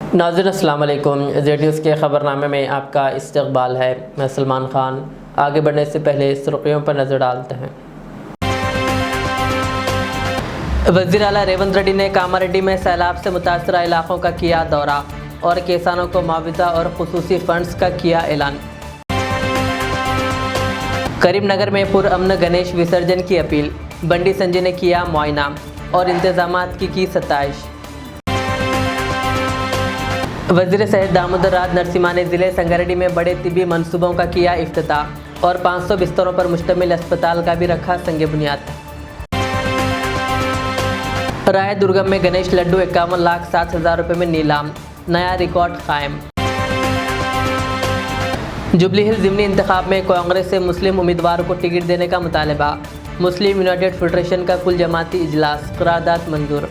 नाज़रीन अस्सलाम वालेकुम। ज़ेड न्यूज़ के ख़बरनामे में आपका इस्तक़बाल है। मैं सलमान ख़ान। आगे बढ़ने से पहले सुर्ख़ियों पर नज़र डालते हैं। वज़ीर आला रेवंत रेड्डी ने कामारेड्डी में सैलाब से मुतासरा इलाक़ों का किया दौरा और किसानों को मुआवजा और ख़ुसूसी फ़ंड्स का किया ऐलान। करीमनगर में पुरअमन गणेश विसर्जन की अपील, बंडी संजय ने किया मुआयना और इंतज़ामात की सताइश। वज़ीर सेहत दामोदर राज नरसिम्हा ने ज़िले संगारेड्डी में बड़े तिब्बी मनसूबों का किया इफ्तिताह और 500 बिस्तरों पर मुश्तमिल अस्पताल का भी रखा संगे बुनियाद। राय दुर्गम में गणेश लड्डू 51,07,000 रुपये में नीलाम, नया रिकॉर्ड कायम। जुबली हिल ज़िमनी इंतखाब में कांग्रेस से मुस्लिम उम्मीदवार को टिकट देने का मुतालबा, मुस्लिम यूनाइटेड फेडरेशन का कुल जमाती इजलास, करारदाद मंजूर।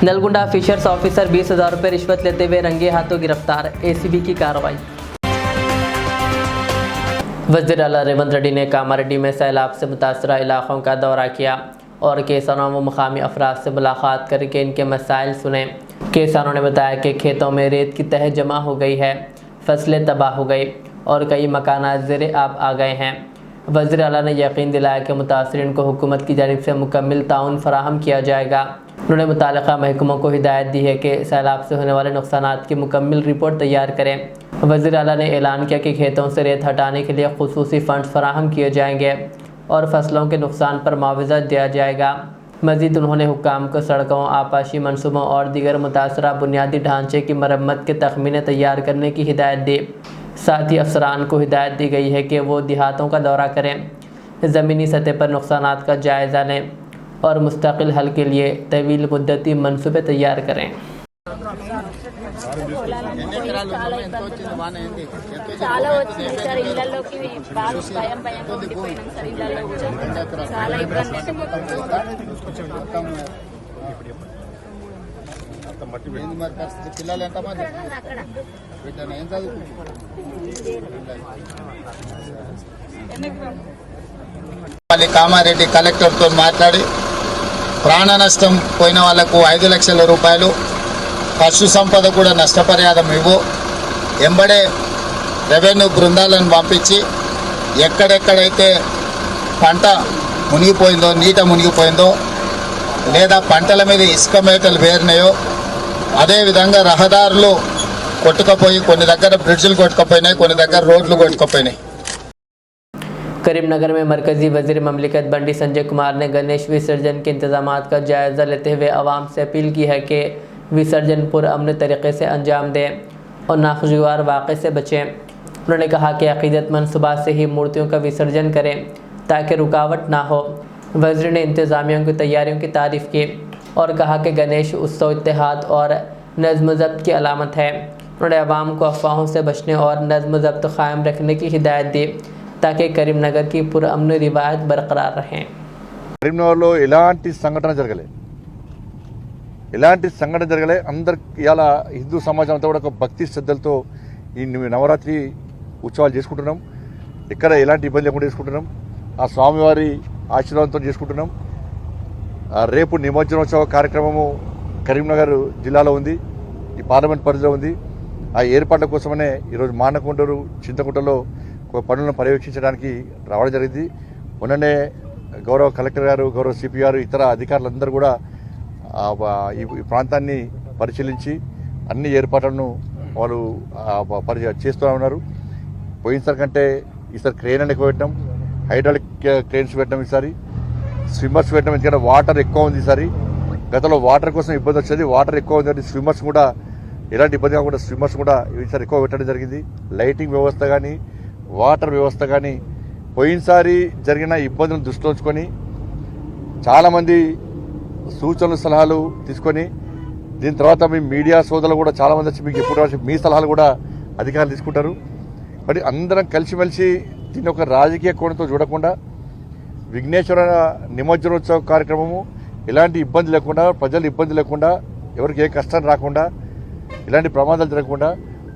नलगुंडा फिशर्स ऑफिसर 20,000 रुपये रिश्वत लेते हुए रंगे हाथों गिरफ्तार, एसीबी की कार्रवाई। वज़ीर आला रेवंत रेड्डी ने कामारेड्डी में सैलाब से मुतासरा इलाक़ों का दौरा किया और किसानों व मुकामी अफराद से मुलाकात करके इनके मसाइल सुने। किसानों ने बताया कि खेतों में रेत की तह जमा हो गई है, फसलें तबाह हो गई और कई मकानात ज़ेरे आब आ गए हैं। वज़ीर आला ने यकीन दिलाया कि मुतासरीन को हुकूमत की जानिब से मुकम्मल ताउन फराहम किया जाएगा। उन्होंने मुतालिका महकमों को हिदायत दी है कि सैलाब से होने वाले नुकसानात की मुकम्मल रिपोर्ट तैयार करें। वज़ीर आला ने ऐलान किया कि खेतों से रेत हटाने के लिए खुसूसी फ़ंड्स फराहम किए जाएंगे और फसलों के नुकसान पर मुआवजा दिया जाएगा। मज़ीद उन्होंने हुक्काम को सड़कों, आपाशी मनसूबों और दीगर मुतासरा बुनियादी ढांचे की मरम्मत के तखमीने तैयार करने की हिदायत दी। साथ ही अफसरान को हिदायत दी गई है कि वो देहातों का दौरा करें, ज़मीनी सतह पर नुकसानात का जायज़ा लें और मुस्तकिल हल के लिए तवील मुद्दती मनसूबे तैयार करें। చాలా వచ్చింది సార్, ఇళ్లలోకి బాగా భయం భయంగా ఉండిపోయినాం సార్. ఇళ్లలో కూడా చాలా ఇబ్బంది. పిల్లలు ఎంతమంది ఏం చదువు కామారెడ్డి కలెక్టర్తో మాట్లాడి ప్రాణ నష్టం పోయిన వాళ్లకు 5 లక్షల రూపాయలు, పశు సంపద కూడా నష్టపరిహారం ఇవ్వు, ఎంబడే రెవెన్యూ బృందాలను పంపించి ఎక్కడెక్కడైతే పంట మునిగిపోయిందో, నీట మునిగిపోయిందో లేదా పంటల మీద ఇసుక మేటలు వేరినాయో, అదేవిధంగా రహదారులు కొట్టుకుపోయి కొన్ని దగ్గర బ్రిడ్జ్లు కొట్టుకుపోయినాయి, కొన్ని దగ్గర రోడ్లు కొట్టుకుపోయినాయి। करीमनगर में मरकज़ी वज़ीर ममलिकत बंडी संजय कुमार ने गणेश विसर्जन के इंतज़ामात का जायज़ा लेते हुए आवाम से अपील की है कि विसर्जन पुरअमन तरीक़े से अंजाम दें और नाखुशगवार वाक़े से बचें। उन्होंने कहा कि अक़ीदतमंद सुबह से ही मूर्तियों का विसर्जन करें ताकि रुकावट ना हो। वज़ीर ने इंतज़ामियों की तैयारियों की तारीफ़ की और कहा कि गणेश उत्सव इत्तेहाद और नज़्म ज़ब्त की अलामत है। उन्होंने आवाम को अफवाहों से बचने और नज़्म ज़ब्त क़ायम रखने की हिदायत दी ताकि करीमनगर की पुरअमन रिवायत बरकरार रहें। కరీంనగర్లో ఎలాంటి సంఘటన జరగలే అందరు ఇలా హిందూ సమాజం అంతా కూడా ఒక భక్తి శ్రద్ధలతో ఈ నవరాత్రి ఉత్సవాలు చేసుకుంటున్నాం। ఎక్కడ ఎలాంటి ఇబ్బంది లేకుండా చేసుకుంటున్నాం, ఆ స్వామివారి ఆశీర్వాదంతో చేసుకుంటున్నాం। రేపు నిమజ్జనోత్సవ కార్యక్రమము కరీంనగర్ జిల్లాలో ఉంది, ఈ పార్లమెంట్ పరిధిలో ఉంది। ఆ ఏర్పాట్ల కోసమనే ఈరోజు మానకొండూరు, చింతకుంటలో పనులను పర్యవేక్షించడానికి రావడం జరిగింది। మొన్ననే గౌరవ కలెక్టర్ గారు, గౌరవ సిపి గారు, ఇతర అధికారులందరూ కూడా ఈ ప్రాంతాన్ని పరిశీలించి అన్ని ఏర్పాట్లను వాళ్ళు చేస్తూ ఉన్నారు। పోయినసారి కంటే ఈసారి క్రేన్ ఎక్కువ పెట్టడం, హైడ్రాలిక్ క్రేన్స్ పెట్టడం, ఈసారి స్విమ్మర్స్ పెట్టడం, ఎందుకంటే వాటర్ ఎక్కువ ఉంది ఈసారి। గతంలో వాటర్ కోసం ఇబ్బంది వచ్చేది, వాటర్ ఎక్కువ ఉంది కాబట్టి స్విమ్మర్స్ కూడా ఎలాంటి ఇబ్బంది కాకుండా స్విమ్మర్స్ కూడా ఈసారి ఎక్కువ పెట్టడం జరిగింది। లైటింగ్ వ్యవస్థ కానీ, వాటర్ వ్యవస్థ కానీ పోయినసారి జరిగిన ఇబ్బందులను దృష్టిలో ఉంచుకొని చాలామంది సూచనలు, సలహాలు తీసుకొని దీని తర్వాత మీ మీడియా సోదరులు కూడా చాలామంది వచ్చి మీకు ఎప్పుడు మీ సలహాలు కూడా అధికారులు తీసుకుంటారు। మరి అందరం కలిసిమెలిసి దీన్ని ఒక రాజకీయ కోణంతో చూడకుండా విఘ్నేశ్వర నిమజ్జనోత్సవ కార్యక్రమము ఎలాంటి ఇబ్బంది లేకుండా, ప్రజలు ఇబ్బంది లేకుండా, ఎవరికి ఏ కష్టం రాకుండా, ఇలాంటి ప్రమాదాలు జరగకుండా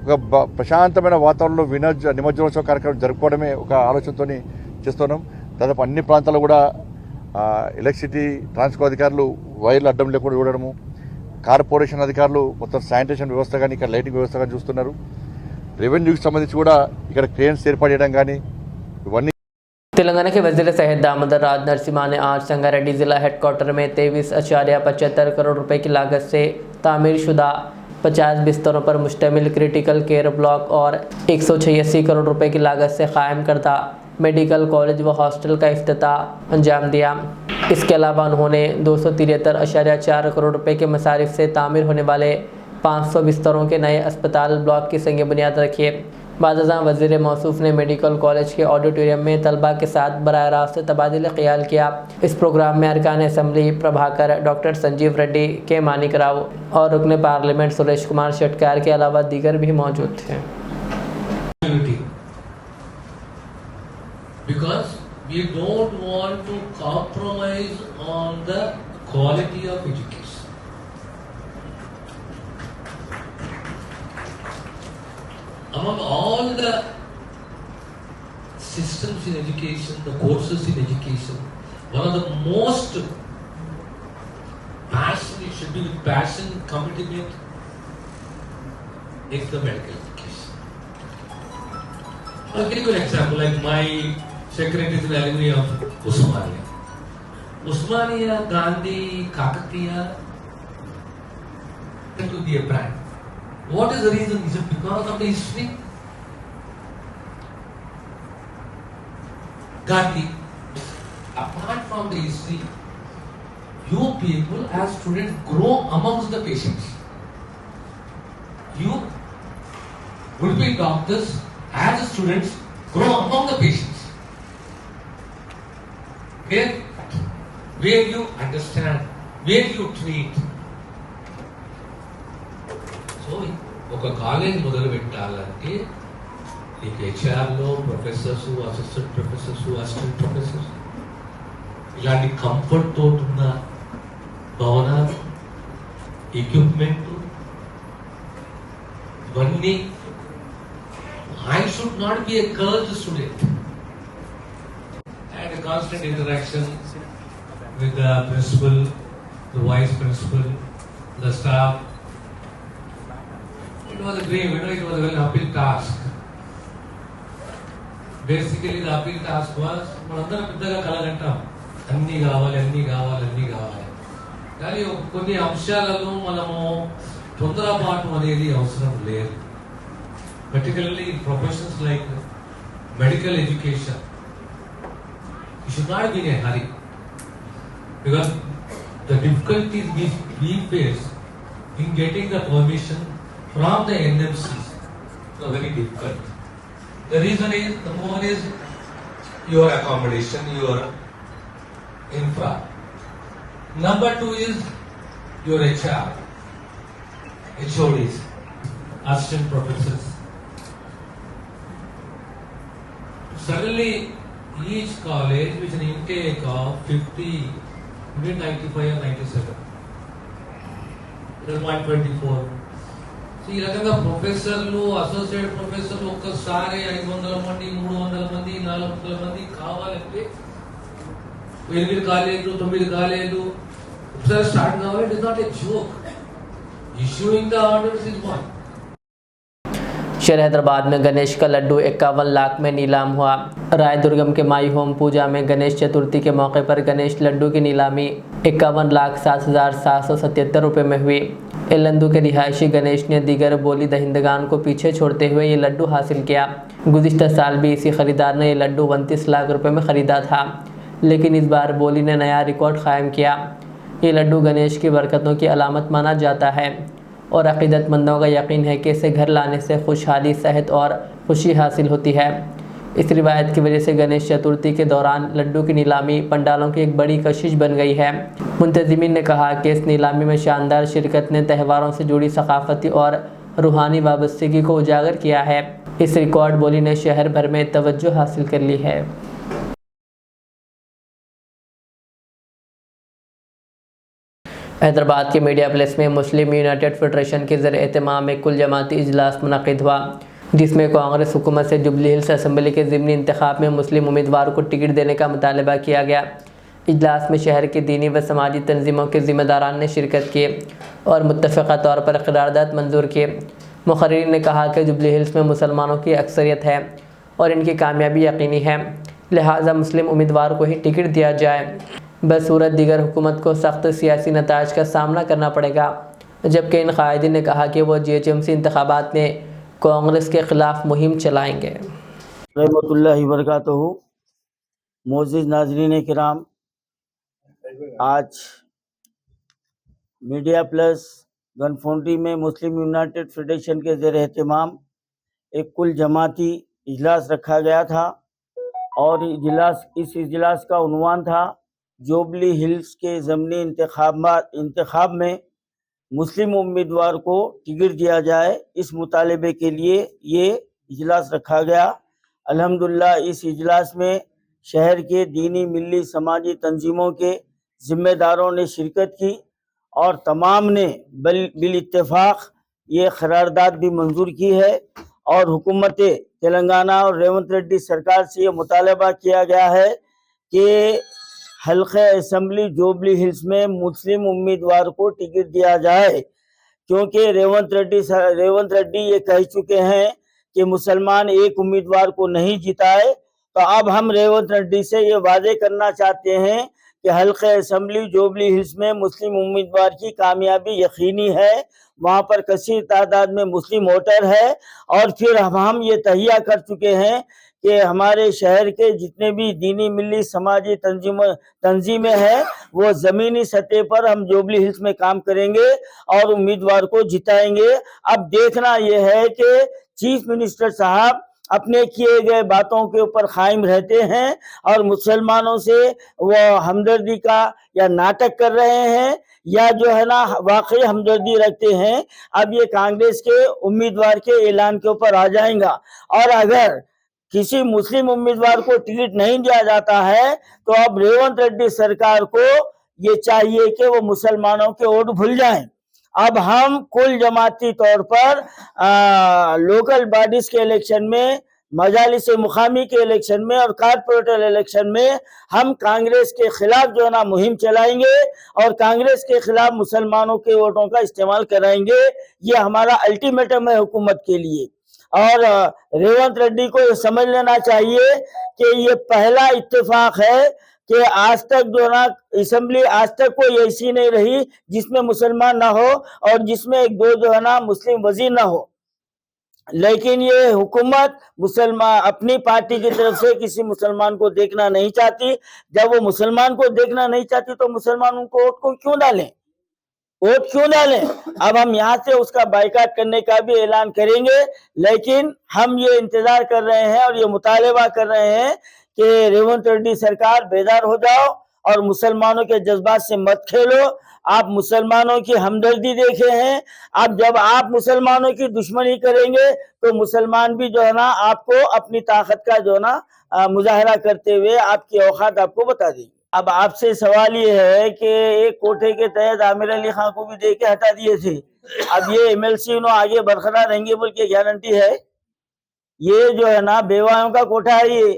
ఒక ప్రశాంతమైన వాతావరణంలో నిమజ్జనోత్సవ కార్యక్రమం జరుపుకోవడమే ఒక ఆలోచనతో చేస్తున్నాం। దాదాపు అన్ని ప్రాంతాల్లో కూడా ఎలక్ట్రిసిటీ ట్రాన్స్కో అధికారులు వైర్లు అడ్డం లేకుండా చూడడము, కార్పొరేషన్ అధికారులు మొత్తం శానిటేషన్ వ్యవస్థ కానీ ఇక్కడ లైటింగ్ వ్యవస్థ కానీ చూస్తున్నారు. రెవెన్యూకి సంబంధించి కూడా ఇక్కడ క్రేన్స్ ఏర్పాటు చేయడం కానీ ఇవన్నీ. तेलंगाना के वजीर सेहत दामोदर राज नरसिम्हा ने आज संगारेड्डी जिला हेडक्वार्टर में 23.75 करोड़ रुपए की लागत से तामीरशुदा 50 बिस्तरों पर मुश्तमिल क्रिटिकल केयर ब्लॉक और 186 करोड़ रुपए की लागत से कायम करदा मेडिकल कॉलेज व हॉस्टल का इफ्तिताह अंजाम दिया। इसके अलावा उन्होंने 273.4 करोड़ रुपए के मसारिफ से तामीर होने वाले 500 बिस्तरों के नए अस्पताल ब्लॉक की संग बुनियाद रखी। बाज़ वज़ीर मौसूफ़ ने मेडिकल कॉलेज के ऑडिटोरियम में तलबा के साथ बराह रास्त तबादला ख्याल किया। इस प्रोग्राम में अरकान असम्बली प्रभाकर डॉक्टर संजीव रेड्डी के मानिक राव और रुकन पार्लियामेंट सुरेश कुमार शेटकार के अलावा दीगर भी मौजूद थे। Because we don't want to compromise on the quality of education. Among all the systems in education, the courses in education, one of the most passion, it should be with passion, commitment, is the medical education. I'll give you an example, like my secretary is an alumni of Usmania. Usmania, Gandhi, Kakatiya, it will be a brand. What is the reason? Is it because of the history? Gandhi, apart from the history, you people as students grow amongst the patients. You would be doctors as students grow among the patients. Where you understand, where you treat. So ఒక college మొదలు పెట్టాలంటే నీకు హెచ్ఆర్లో professors, assistant professors, assistant professors ఇలాంటి comfort తోటి ఉన్న భవనాలు, equipment ఇవన్నీ. I should not be a cursed student. I had a constant interaction with the principal, the vice principal, the staff. It was a dream, it was a very uphill task. Basically, the uphill task was, మనందరం పెద్దగా కలగంటాం, అన్నీ కావాలి. కానీ కొన్ని అంశాలలో మనము తొందరపాటు అనేది అవసరం లేదు. Particularly in professions like medical education, you should not be in a hurry, because the difficulties we face in getting the permission from the NMCs are very difficult. The reason is, number one is your accommodation, your infra. Number two is your HR, HODs, assistant professors. Suddenly, each college with an intake of 50, between 95 and 97, 124. So, ఈ రకంగా ప్రొఫెసర్లు, associate ప్రొఫెసర్లు ఒక్కసారి 500 మంది, 300 మంది, 400 మంది కావాలంటే 8 కాలేజీలు, 9 కాలేజీలు ఒకసారి స్టార్ట్ కావాలి. It is not a joke. Issuing the orders is one. शहर हैदराबाद में गणेश का लड्डू 51 लाख में नीलाम हुआ। राय दुर्गम के माई होम पूजा में गणेश चतुर्थी के मौके पर गणेश लड्डू की नीलामी 51,07,777 रुपये में हुई। एलंदू के रिहायशी गणेश ने दीगर बोली दहिंदगान को पीछे छोड़ते हुए ये लड्डू हासिल किया। गुज़िश्ता साल भी इसी खरीदार ने ये लड्डू 29 लाख रुपये में ख़रीदा था, लेकिन इस बार बोली ने नया रिकॉर्ड कायम किया। ये लड्डू गणेश की बरकतों की अलामत माना जाता है और अक़ीदतमंदों का यकीन है कि इसे घर लाने से खुशहाली, सेहत और खुशी हासिल होती है। इस रिवायत की वजह से गणेश चतुर्थी के दौरान लड्डू की नीलामी पंडालों की एक बड़ी कशिश बन गई है। मुंतज़िमीन ने कहा कि इस नीलामी में शानदार शिरकत ने त्यौहारों से जुड़ी सकाफती और रूहानी वाबस्तगी को उजागर किया है। इस रिकॉर्ड बोली ने शहर भर में तवज्जो हासिल कर ली है। हैदराबाद के मीडिया प्लेस में मुस्लिम यूनाइटेड फेडरेशन के ज़रिए एहतमाम में कुल जमाती इजलास मुनक़िद हुआ, जिसमें कांग्रेस हुकूमत से जुबली हिल्स असम्बली के ज़िमनी इंतखाब में मुस्लिम उम्मीदवार को टिकट देने का मुतालबा किया गया। इजलास में शहर की दीनी व समाजी तंजीमों के ज़िम्मेदारान ने शिरकत की और मुत्तफ़िक़ा तौर पर क़रारदाद मंजूर किए। मुक़र्रिरीन ने कहा कि जुबली हिल्स में मुसलमानों की अक्सरियत है और इनकी कामयाबी यकीनी है, लिहाजा मुस्लिम उम्मीदवार को ही टिकट दिया जाए। बसूरत दीगर हुकूमत को सख्त सियासी नताज का सामना करना पड़ेगा। जबकि इन कायदीन ने कहा कि वो GHMC इंतखाबात में कांग्रेस के ख़िलाफ़ मुहिम चलाएँगे। रहमतुल्लाहि व बरकातहू। मोअज़्ज़िज़ नाज़रीन किराम, आज मीडिया प्लस गनफौंडी में मुस्लिम यूनाइटेड फेडरेशन के ज़ेर एहतमाम एक कुल जमाती इजलास रखा गया था और इस इजलास का उन्वान था जुबली हिल्स के ज़मनी इंतखाब में मुस्लिम उम्मीदवार को टिकट दिया जाए। इस मुतालबे के लिए ये इजलास रखा गया। अल्हम्दुलिल्लाह इस इजलास में शहर के दीनी, मिली, समाजी तंजीमों के ज़िम्मेदारों ने शिरकत की और तमाम ने बिल इत्तेफाक ये क़रारदाद भी मंजूर की है और हुकूमत तेलंगाना और रेवंत रेड्डी सरकार से ये मुतालबा किया गया है कि हल्क़े असम्बली जुबली हिल्स में मुस्लिम उम्मीदवार को टिकट दिया जाए, क्योंकि रेवंत रेड्डी ये कह चुके हैं कि मुसलमान एक उम्मीदवार को नहीं जिताए। तो अब हम रेवंत रेड्डी से ये वादे करना चाहते हैं कि हल्क़े असम्बली जुबली हिल्स में मुस्लिम उम्मीदवार की कामयाबी यकीनी है, वहाँ पर कसीर तादाद में मुस्लिम वोटर है और फिर हम ये तहिया कर चुके हैं कि हमारे शहर के जितने भी दीनी, मिली, समाजी तंजीमें हैं वो ज़मीनी सतह पर हम जुबली हिल्स में काम करेंगे और उम्मीदवार को जिताएंगे। अब देखना यह है कि चीफ मिनिस्टर साहब अपने किए गए बातों के ऊपर कायम रहते हैं और मुसलमानों से वो हमदर्दी का या नाटक कर रहे हैं या जो है ना वाकई हमदर्दी रखते हैं। अब ये कांग्रेस के उम्मीदवार के ऐलान के ऊपर आ जाएगा और अगर किसी मुस्लिम उम्मीदवार को टिकट नहीं दिया जाता है तो अब रेवंत रेड्डी सरकार को ये चाहिए कि वो मुसलमानों के वोट भूल जाएं। अब हम कुल जमाती तौर पर लोकल बॉडीज के इलेक्शन में, मजालिस मुकामी के इलेक्शन में और कारपोरेटर इलेक्शन में हम कांग्रेस के खिलाफ जो है ना मुहिम चलाएंगे और कांग्रेस के खिलाफ मुसलमानों के वोटों का इस्तेमाल कराएंगे। ये हमारा अल्टीमेटम है हुकूमत के लिए और रेवंत रेड्डी को ये समझ लेना चाहिए कि ये पहला इत्तेफाक है कि आज तक जो ना असेंबली आज तक कोई ऐसी नहीं रही जिसमें मुसलमान ना हो और जिसमें एक दो जो है ना मुस्लिम वजीर ना हो। लेकिन ये हुकूमत मुसलमान अपनी पार्टी की तरफ से किसी मुसलमान को देखना नहीं चाहती। जब वो मुसलमान को देखना नहीं चाहती तो मुसलमान उनको वोट क्यों डालें? अब हम यहाँ से उसका बाइकाट करने का भी ऐलान करेंगे, लेकिन हम ये इंतजार कर रहे हैं और ये मुतालबा कर रहे हैं कि रेवंत रेड्डी सरकार बेदार हो जाओ और मुसलमानों के जज्बात से मत खेलो। आप मुसलमानों की हमदर्दी देखे हैं, अब जब आप मुसलमानों की दुश्मनी करेंगे तो मुसलमान भी जो है ना आपको अपनी ताकत का जो है ना मुजाहरा करते हुए आपकी औकात आपको बता देंगे। अब आपसे सवाल ये है कि एक कोटे के तहत आमिर अली खान को भी दे के हटा दिए थे, अब ये MLC उन्होंने आगे बरकरार रहेंगे बोल के गारंटी है? ये जो है ना बेवाओं का कोटा है,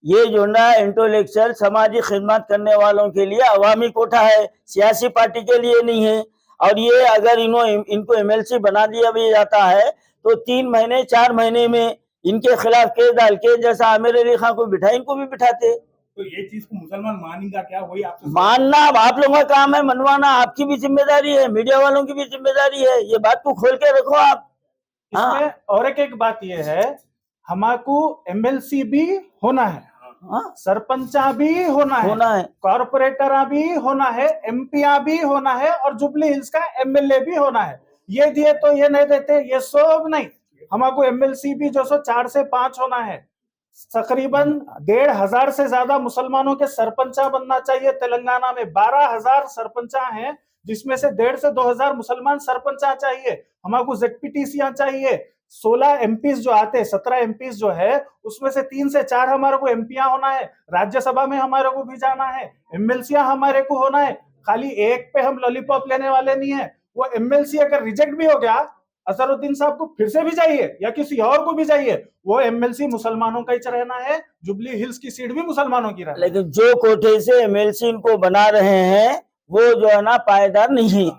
ये जो ना इंटेलेक्चुअल समाजी खिदमत करने वालों के लिए अवामी कोटा है, सियासी पार्टी के लिए नहीं है। और ये अगर इनको MLC बना दिया भी जाता है तो 3 महीने 4 महीने में इनके खिलाफ केस डाल के जैसा आमिर अली खान को बिठाए इनको भी बिठाते। तो ये चीज को मुसलमान मानेगा क्या? वही आपसे मानना आप लोगों का काम है, मनवाना आपकी भी जिम्मेदारी है, मीडिया वालों की भी जिम्मेदारी है। ये बात को खोल के रखो आप। इसमें और एक बात ये है, हमारे MLC भी होना है, सरपंचा भी होना है, कॉर्पोरेटर भी होना है, MP भी होना है और जुबली हिल्स का MLA भी होना है। ये दिए तो ये नहीं देते, ये सब नहीं। हमारे MLC भी जो 4 से 5 होना है। तकरीबन 1,500 से ज्यादा मुसलमानों के सरपंचा बनना चाहिए। तेलंगाना में 12,000 सरपंचा हैं, जिसमें से 1,500 से 2,000 मुसलमान सरपंचा चाहिए। हमारे ZPTC चाहिए। 16 MPs जो आते हैं, 17 MPs जो है उसमें से 3 से 4 हमारे को MP होना है। राज्यसभा में हमारे को भी जाना है, MLC हमारे को होना है। खाली एक पे हम लॉलीपॉप लेने वाले नहीं है। वो MLC अगर रिजेक्ट भी हो गया, असरुद्दीन साहब को फिर से भी चाहिए या किसी और को भी चाहिए, वो एमएलसी मुसलमानों का ही रहना है, जुबली हिल्स की सीट भी मुसलमानों की रहना। लेकिन जो कोटे से एमएलसी इनको बना रहे हैं वो जो है ना पायदार नहीं है,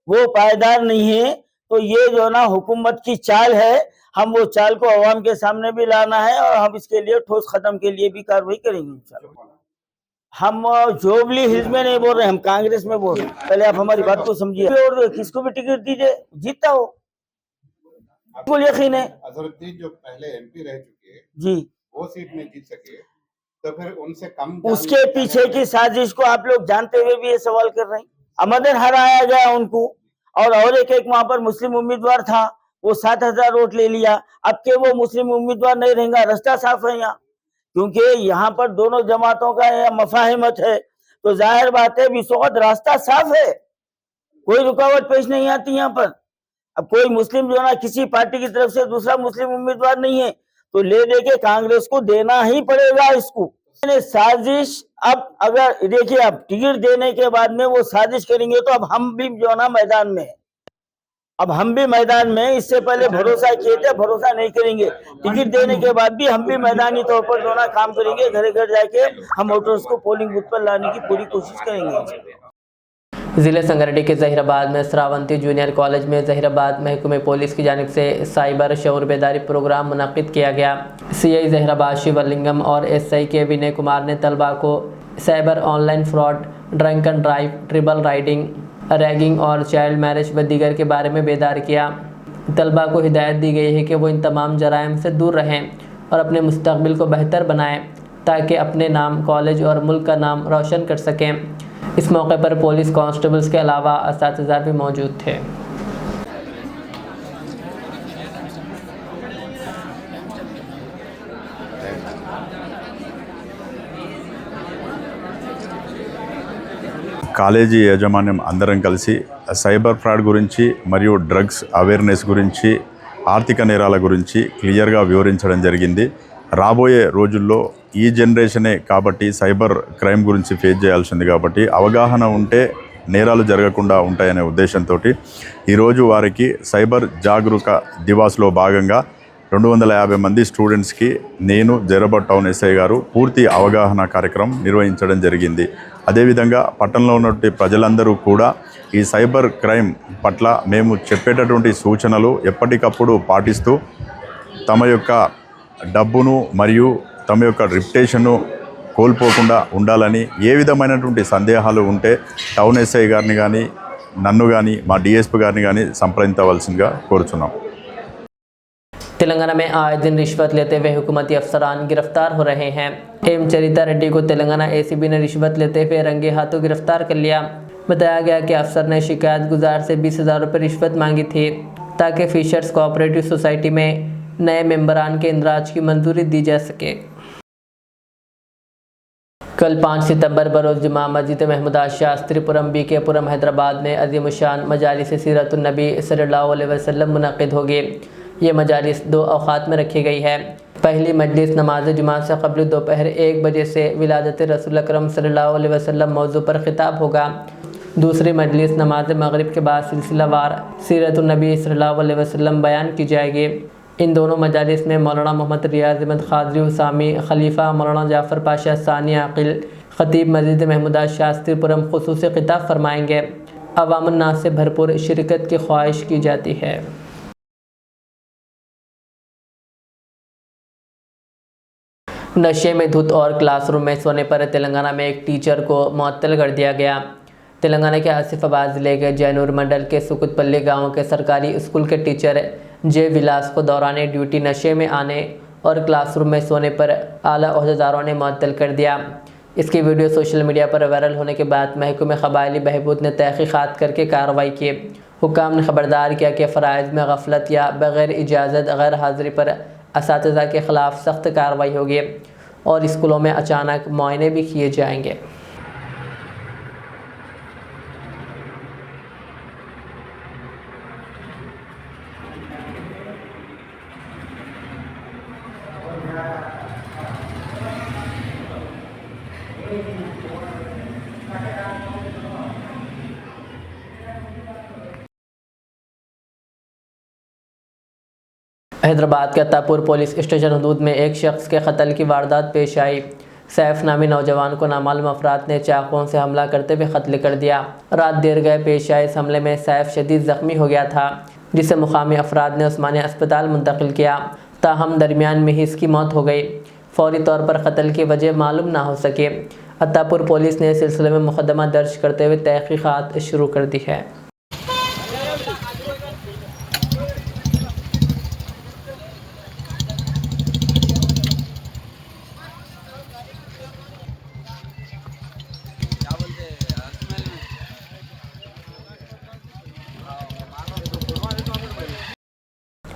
वो पायदार नहीं है। तो ये जो है ना हुकूमत की चाल है, हम वो चाल को अवाम के सामने भी लाना है और हम इसके लिए ठोस खत्म के लिए भी कार्रवाई करेंगे इंशाल्लाह। हम जुबली हिल्स में नहीं बोल रहे, हम कांग्रेस में बोल रहे हैं। पहले आप हमारी बात को समझिए और किसको भी टिकट दीजिए, जीतता हो, बिल्कुल यकीन है। अजहरुद्दीन जो पहले एमपी रह चुके हैं जी, वो सीट में जीत सके तो फिर उनसे कम उसके पीछे की साजिश को आप लोग जानते हुए भी ये सवाल कर रहे हैं। अमदन हराया गया उनको, और एक वहां पर मुस्लिम उम्मीदवार था, वो 7,000 वोट ले लिया। अब के वो मुस्लिम उम्मीदवार नहीं रहेगा, रास्ता साफ है यहाँ, क्योंकि यहाँ पर दोनों जमातों का मफाहिमत है। तो जाहिर बात है इस वक्त रास्ता साफ है, कोई रुकावट पेश नहीं आती यहाँ पर। अब कोई मुस्लिम जो ना किसी पार्टी की तरफ से दूसरा मुस्लिम उम्मीदवार नहीं है, तो ले दे के कांग्रेस को देना ही पड़ेगा इसको। साजिश अब अगर देखिए, अब टिकट देने के बाद में वो साजिश करेंगे तो अब हम भी जो ना मैदान में है, अब हम भी मैदान में, इससे पहले भरोसा किए थे, भरोसा नहीं करेंगे। टिकट देने के बाद भी हम भी मैदानी तौर पर जो ना काम करेंगे, घर घर जाके हम वोटर्स को पोलिंग बूथ पर लाने की पूरी कोशिश करेंगे। ज़िले संगारेड्डी के ज़हीराबाद में श्रावंती जूनियर कॉलेज में ज़हीराबाद महकमे पुलिस की जानिब से साइबर शऊर बेदारी प्रोग्राम मुनक़िद किया गया। सीआई ज़हीराबाद शिवलिंगम और एसआई के विनय कुमार ने तलबा को cyber online fraud, drunk and drive, triple riding, ragging और चाइल्ड मैरिज व दीगर के बारे में बेदार किया। तलबा को हिदायत दी गई है कि वो इन तमाम जराइम से दूर रहें और अपने मुस्तक़बिल को बेहतर बनाएं ताकि अपने नाम, कॉलेज और मुल्क का नाम रोशन कर सकें। इस मौके पर पुलिस कांस्टेबल्स के अलावा असातिज़ा भी मौजूद थे। కాలేజీ యాజమాన్యం అందరం కలిసి సైబర్ ఫ్రాడ్ గురించి మరియు డ్రగ్స్ అవేర్నెస్ గురించి, ఆర్థిక నేరాల గురించి క్లియర్గా వివరించడం జరిగింది. రాబోయే రోజుల్లో ఈ జనరేషనే కాబట్టి సైబర్ క్రైమ్ గురించి ఫేస్ చేయాల్సింది, కాబట్టి అవగాహన ఉంటే నేరాలు జరగకుండా ఉంటాయనే ఉద్దేశంతో ఈరోజు వారికి సైబర్ జాగరూక దివాస్లో భాగంగా 250 మంది స్టూడెంట్స్కి నేను జైరాబాద్ టౌన్ ఎస్ఐ గారు పూర్తి అవగాహన కార్యక్రమం నిర్వహించడం జరిగింది. అదేవిధంగా పట్టణంలో ఉన్నటువంటి ప్రజలందరూ కూడా ఈ సైబర్ క్రైమ్ పట్ల మేము చెప్పేటటువంటి సూచనలు ఎప్పటికప్పుడు పాటిస్తూ తమ యొక్క డబ్బును మరియు తమ యొక్క రిప్యుటేషన్ను కోల్పోకుండా ఉండాలని, ఏ విధమైనటువంటి సందేహాలు ఉంటే టౌన్ ఎస్ఐ గారిని కానీ నన్ను కానీ మా డిఎస్పీ గారిని కానీ సంప్రదించవలసిందిగా కోరుచున్నాం. तेलंगाना में आए दिन रिश्वत लेते हुए हुकूमती अफसरान गिरफ्तार हो रहे हैं। एम चरिता रेड्डी को तेलंगाना एसीबी ने रिश्वत लेते हुए रंगे हाथों गिरफ्तार कर लिया। बताया गया कि अफसर ने शिकायत गुजार से 20,000 रुपये रिश्वत मांगी थी ताकि फिशर्स कोऑपरेटिव सोसाइटी में नए मेंबरान के इंदराज की मंजूरी दी जा सके। कल 5 सितंबर बरोज़ जुमा मस्जिद महमूद शास्त्रीपुरम बीकेपुरम हैदराबाद में अज़ीमुशान मजालिस सीरतुन नबी सल्लल्लाहु अलैहि वसल्लम मुनक़िद होगी। ये मजालिस 2 औक़ात में रखी गई है। पहली मजलिस नमाज जुमा से क़ब्ल दोपहर 1 बजे से विलादत रसूल अकरम सल्लल्लाहु अलैहि वसल्लम मौजू पर ख़िताब होगा। दूसरी मजलिस नमाज मगरिब के बाद सिलसिलावार सीरतुन नबी सल्लल्लाहु अलैहि वसल्लम बयान की जाएगी। इन दोनों मजालिस में मौलाना मोहम्मद रियाज अहमद ख़ाज़ी हुसामी खलीफा, मौलाना जाफ़र पाशा सानी आकिल ख़तीब मस्जिद महमूद शास्त्रीपुरम ख़ुसूसी ख़िताब फरमाएंगे। अवामुन्नास से भरपूर शिरकत की ख्वाहिश की जाती है। नशे में धुत और क्लासरूम में सोने पर तेलंगाना में एक टीचर को मुअत्तल कर दिया गया। तेलंगाना के आसिफाबाद ज़िले के जैनूर मंडल के सुकुतपल्ली गांव के सरकारी स्कूल के टीचर जे विलास को दौरान ड्यूटी नशे में आने और क्लासरूम में सोने पर आला ओहदेदारों ने मुअत्तल कर दिया। इसकी वीडियो सोशल मीडिया पर वायरल होने के बाद महकमे क़बायली बहबूद ने तहक़ीक़ात करके कार्रवाई की। हुक्काम ने खबरदार किया कि फ़राइज़ में गफलत या बग़ैर इजाज़त गैर हाज़िरी पर असातिज़ा के ख़िलाफ़ सख्त कार्रवाई होगी और स्कूलों में अचानक मुआयने भी किए जाएंगे। हैदराबाद के अत्तापुर पुलिस स्टेशन हदूद में एक शख्स के कत्ल की वारदात पेश आई। सैफ नामी नौजवान को नामालूम अफराद ने चाकुओं से हमला करते हुए कत्ल कर दिया। रात देर गए पेश आए इस हमले में सैफ शदीद जख्मी हो गया था, जिसे मुकामी अफराद ने उस्मानिया अस्पताल मुंतकिल किया। ताहम दरमियान में ही इसकी मौत हो गई। फौरी तौर पर कत्ल की वजह मालूम ना हो सके। अत्तापुर पुलिस ने इस सिलसिले में मुकदमा दर्ज करते हुए तहकीकात शुरू कर दी है।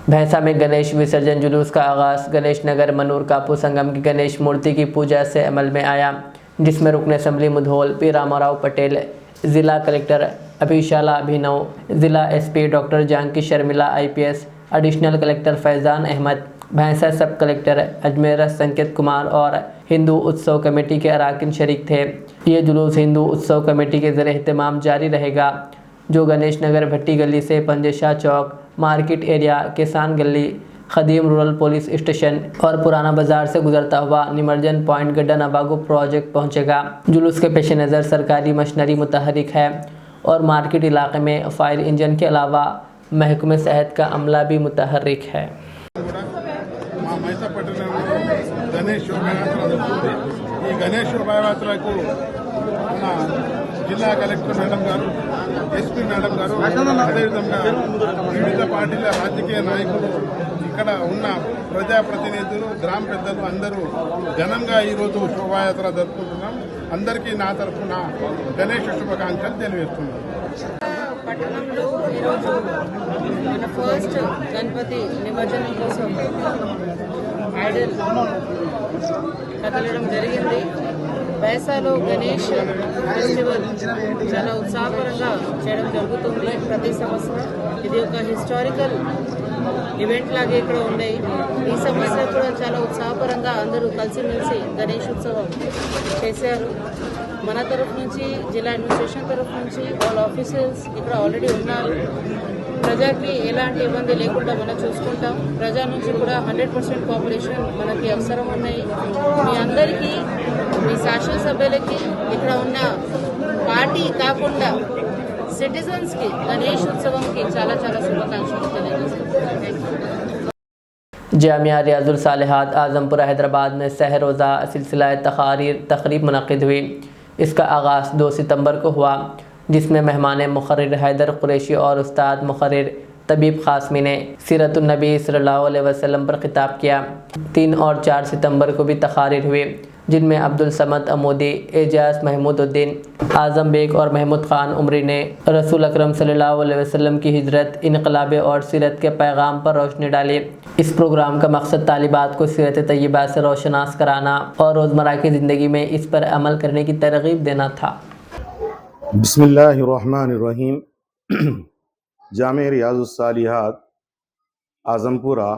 भैंसा में गणेश विसर्जन जुलूस का आगाज़ गणेश नगर मनूर कापू संगम की गणेश मूर्ति की पूजा से अमल में आया, जिसमें रुकन असम्बली मुधोल पी रामाराव पटेल, ज़िला कलेक्टर अभिशाला अभिनव, ज़िला SP doctor Janaki Sharmila IPS, additional collector Faizan Ahmad, Bhainsa sub collector Ajmer संकेत कुमार और हिंदू उत्सव कमेटी के अरकान शरीक थे। ये जुलूस हिंदू उत्सव कमेटी के ज़रिए एहतमाम जारी रहेगा, जो गणेश नगर भट्टी गली से पंजशाह चौक, मार्केट एरिया, किसान गली, खदीम रूरल पुलिस स्टेशन और पुराना बाजार से गुजरता हुआ निमरजन पॉइंट गड्ढा नवागो प्रोजेक्ट पहुंचेगा। जुलूस के पेश नज़र सरकारी मशीनरी मुतहरिक है और मार्केट इलाके में फायर इंजन के अलावा महकमे सेहत का अमला भी मुतहरिक है। गणेश शोभायात्रा को జిల్లా కలెక్టర్ మేడం గారు, SP మేడం గారు, అదేవిధంగా వివిధ పార్టీల రాజకీయ నాయకులు, ఇక్కడ ఉన్న ప్రజాప్రతినిధులు, గ్రామ పెద్దలు అందరూ ఘనంగా ఈరోజు శోభాయాత్ర జరుపుకుంటున్నాం. అందరికీ నా తరఫున గణేష్ శుభాకాంక్షలు తెలియజేస్తున్నాను. పట్టణంలో ఈరోజు మన ఫస్ట్ గణపతి నిమజ్జనం కోసం ఐడల్ కదలడం జరిగింది. భైంసాలో గణేష్ ఫెస్టివల్ చాలా ఉత్సాహకరంగా చేయడం జరుగుతుంది ప్రతి సంవత్సరం. ఇది ఒక హిస్టారికల్ ఈవెంట్ లాగే ఇక్కడ ఉన్నాయి. ఈ సంవత్సరం కూడా చాలా ఉత్సాహకరంగా అందరూ కలిసిమెలిసి గణేష్ ఉత్సవం చేశారు. మన తరఫు నుంచి, జిల్లా అడ్మినిస్ట్రేషన్ తరఫు నుంచి ఆల్ ఆఫీసర్స్ ఇక్కడ ఆల్రెడీ ఉన్నారు. ప్రజాకి ఎలాంటి ఇబ్బంది లేకుండా మనం చూసుకుంటాం. ప్రజా నుంచి కూడా 100% కోఆపరేషన్ మనకి అవసరం ఉన్నాయి. మీ అందరికీ, మీ శాసనసభ్యులకి, ఇక్కడ ఉన్న పార్టీ కాకుండా సిటిజన్స్కి గణేష్ ఉత్సవంకి చాలా చాలా శుభాకాంక్షలు తెలియజేస్తున్నాను. जामिया रियाजुल सालिहात आज़मपुरा हैदराबाद में सह रोज़ा सिलसिला तकरीब मुनक़िद हुई। इसका आगाज़ 2 सितंबर को हुआ, जिसमें मेहमान मुक़र्रिर हैदर कुरैशी और उस्ताद मुक़र्रिर तबीब क़ासमी ने सीरतुन्नबी सल्लल्लाहु अलैहि वसल्लम पर ख़िताब किया। 3 और 4 सितंबर को भी तक़ारीर हुए, जिनमें अब्दुल समद अमूदी, एजाज महमूदुद्दीन, आज़म बेग और महमूद ख़ान उमरी ने रसूल अकरम सल्लल्लाहु अलैहि वसल्लम की हिजरत, इनकलाब और सीरत के पैगाम पर रोशनी डाली। इस प्रोग्राम का मकसद तालिबात को सीरत तय्यबा से रोशनास कराना और रोज़मर्रा की ज़िंदगी में इस पर अमल करने की तरगीब देना था। बिस्मिल्लाहिर्रहमानिर्रहीम। जामिया रियाजुस सालिहात आज़मपुरा,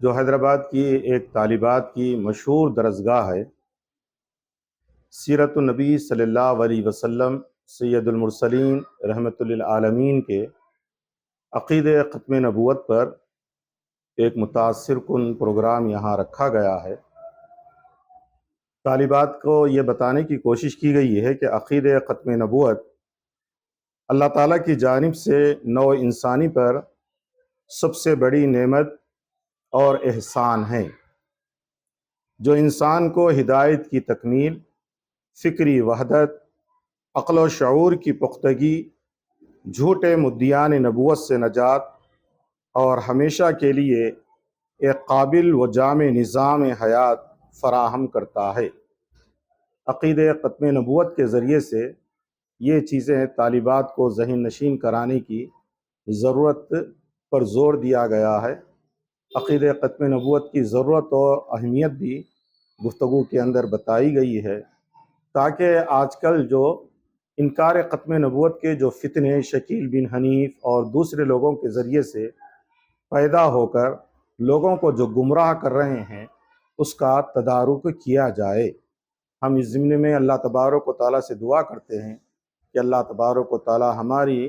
जो हैदराबाद की एक तालिबात की मशहूर दरसगाह है, सीरतुन नबी सल्लल्लाहु अलैहि वसल्लम सैयदुल मुरसलीन रहमतुल लिल आलमीन के अक़ीदे ख़त्म नबूवत पर एक मुतासिर कुन प्रोग्राम यहाँ रखा गया है। तालिबात को ये बताने की कोशिश की गई है कि अक़ीदे ख़त्म नबूवत अल्लाह ताला की जानिब से नौ इंसानी पर सबसे बड़ी नेमत और एहसान है, जो इंसान को हिदायत की तकमील, फ़िक्री वहदत, अक़ल व शऊर की पुख्तगी, झूठे मुद्दियान नबूवत से नजात और हमेशा के लिए एक काबिल व जामे निज़ाम हयात फ़राहम करता है। अक़ीदे ख़त्म नबूवत के ज़रिए से ये चीज़ें तालिबात को ज़हन नशीन कराने की ज़रूरत पर ज़ोर दिया गया है। अक़ीदे ख़त्म नबूवत की ज़रूरत और अहमियत भी गुफ्तगू के अंदर बताई गई है, ताकि आजकल जो इनकार ख़त्म नबूवत के जो फितने शकील बिन हनीफ और दूसरे लोगों के ज़रिए से पैदा होकर लोगों को जो गुमराह कर रहे हैं, उसका तदारुक किया जाए। हम इस ज़िम्मे में अल्लाह तबारक व तआला से दुआ करते हैं कि अल्लाह तबारक व तआला हमारी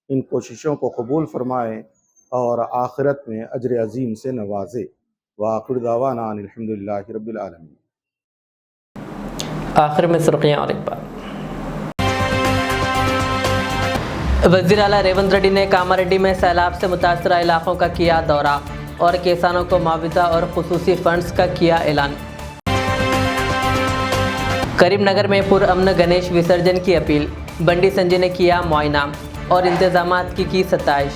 इन कोशिशों को कबूल फरमाए और आखिरत में अजर अजीम से नवाजे। वाखिर दावाना अल्हम्दुलिल्लाहि रब्बिल आलमीन। आखिर में सुर्खियाँ और एक बार। वज़ीर आला रेवंत रेड्डी ने कामारेड्डी में सैलाब से मुतासरा इलाकों का किया दौरा और किसानों को मुआवजा और खुसूसी फंड्स का किया ऐलान। करीमनगर में पुरअमन गणेश विसर्जन की अपील, बंडी संजय ने किया मुआयना और इंतजामात की सताइश।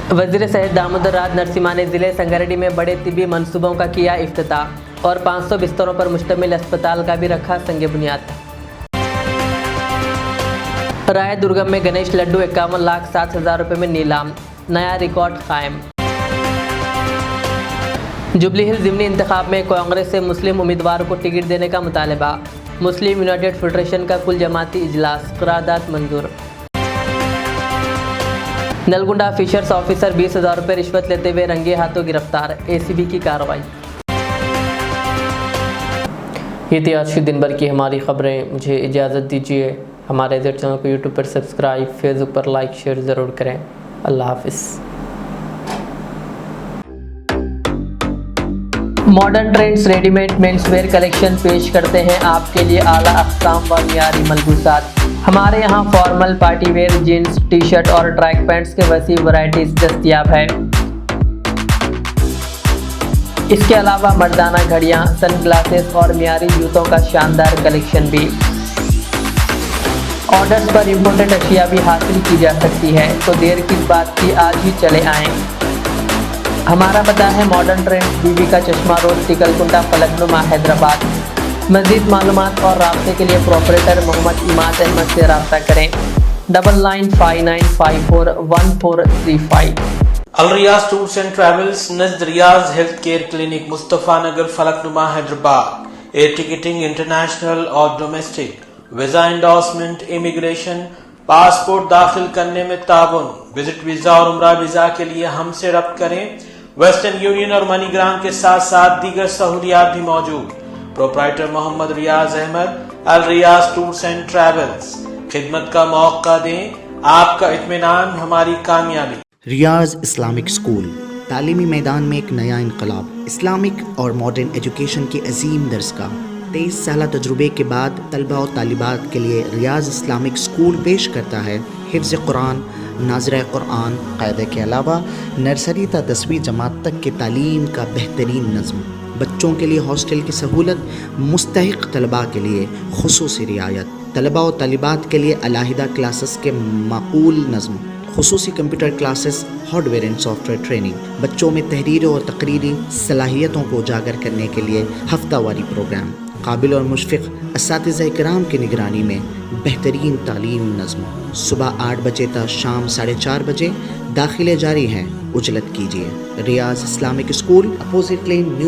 वज़ीर सेहत दामोदर राज नरसिम्हा ने ज़िले संगारेड्डी में बड़े तिब्बी मंसूबों का किया इफ्तिताह और 500 बिस्तरों पर मुश्तमिल अस्पताल का भी रखा संग बुनियाद। राय दुर्गम में गणेश लड्डू 51,07,000 रुपये में नीलाम, नया रिकॉर्ड कायम। जुबली हिल ज़िमनी इंतखाब में कांग्रेस से मुस्लिम उम्मीदवार को टिकट देने का मुतालबा, मुस्लिम यूनाइटेड फेडरेशन का कुल जमाती इजलास, करारदाद मंजूर। नलगुंडा फिशर्स ऑफिसर 20,000 रुपये रिश्वत लेते हुए रंगे हाथों गिरफ्तार, एसीबी की कार्रवाई। ये थी आज की दिन भर की हमारी खबरें। मुझे इजाज़त दीजिए। हमारे इधर चैनल को यूट्यूब पर सब्सक्राइब, फेसबुक पर लाइक शेयर ज़रूर करें। अल्लाह हाफिज़। Modern trends readymade menswear collection पेश करते हैं आपके लिए आला अक़साम व मियारी मलबूसात। हमारे यहाँ formal, party wear, jeans, T shirt और ट्रैक पैंट्स के वसी वैरायटीज दस्तयाब है। इसके अलावा मर्दाना घड़ियाँ, सन ग्लासेस और मियारी जूतों का शानदार कलेक्शन भी। ऑर्डर्स पर इम्पोर्टेड अशिया भी हासिल की जा सकती है, तो देर किस बात की, आज ही चले आएँ। हमारा पता है मॉडर्न ट्रेंड्स, बीबी का चश्मा रोड, टिकलकुंटा, फलकनुमा, हैदराबाद। मज़ीद मालूमात और राब्ते के लिए प्रोपरेटर मोहम्मद इमाद अहमद से रब्ता करें। 9959541435। Al Riyaz tours and travels नज़द Riyaz health care clinic, Mustafa Nagar, Falaknuma, Hyderabad. Air ticketing international और domestic, visa endorsement, immigration, passport दाखिल करने में ताउन, विजिट वीजा और उम्रा वीजा के लिए हमसे रब्त करें। वेस्टर्न यूनियन और मनीग्राम के साथ साथ दीगर सहूलियात भी मौजूद। Proprietor Mohammad Riyaz Ahmad, Al Riyaz tours and travels. खिदमत का मौका दें, आपका इत्मीनान हमारी कामयाबी। रियाज इस्लामिक स्कूल, तालीमी मैदान में एक नया इनकलाब। इस्लामिक और मॉडर्न एजुकेशन की अजीम दरसगाह। 23 साल तजुर्बे के बाद तलबा और तालिबात के लिए रियाज इस्लामिक स्कूल पेश करता है हिफ्ज़ कुरान, नाज़िरा कुरान, क़ायदे के अलावा नर्सरी ता 10वीं जमात तक के तालीम का बेहतरीन नज़्म। बच्चों के लिए हॉस्टल की सहूलत, मुस्तहिक़ तलबा के लिए खुसूसी रियायत, तलबा और तालिबात के लिए अलहदा क्लासेस के माकूल नज़्म, खुसूसी computer classes, hardware and software training. बच्चों में तहरीर और तकरीरी सलाहियतों को उजागर करने के लिए हफ्तावारी प्रोग्राम। काबिल और मुशफ़िक़ असातिज़ा किराम की निगरानी में बेहतरीन तालीम नज़्म। सुबह 8 बजे तक शाम 4:30 बजे। दाखिले जारी हैं, उजलत कीजिए। रियाज इस्लामिक स्कूल, अपोजिट लेन, न्यू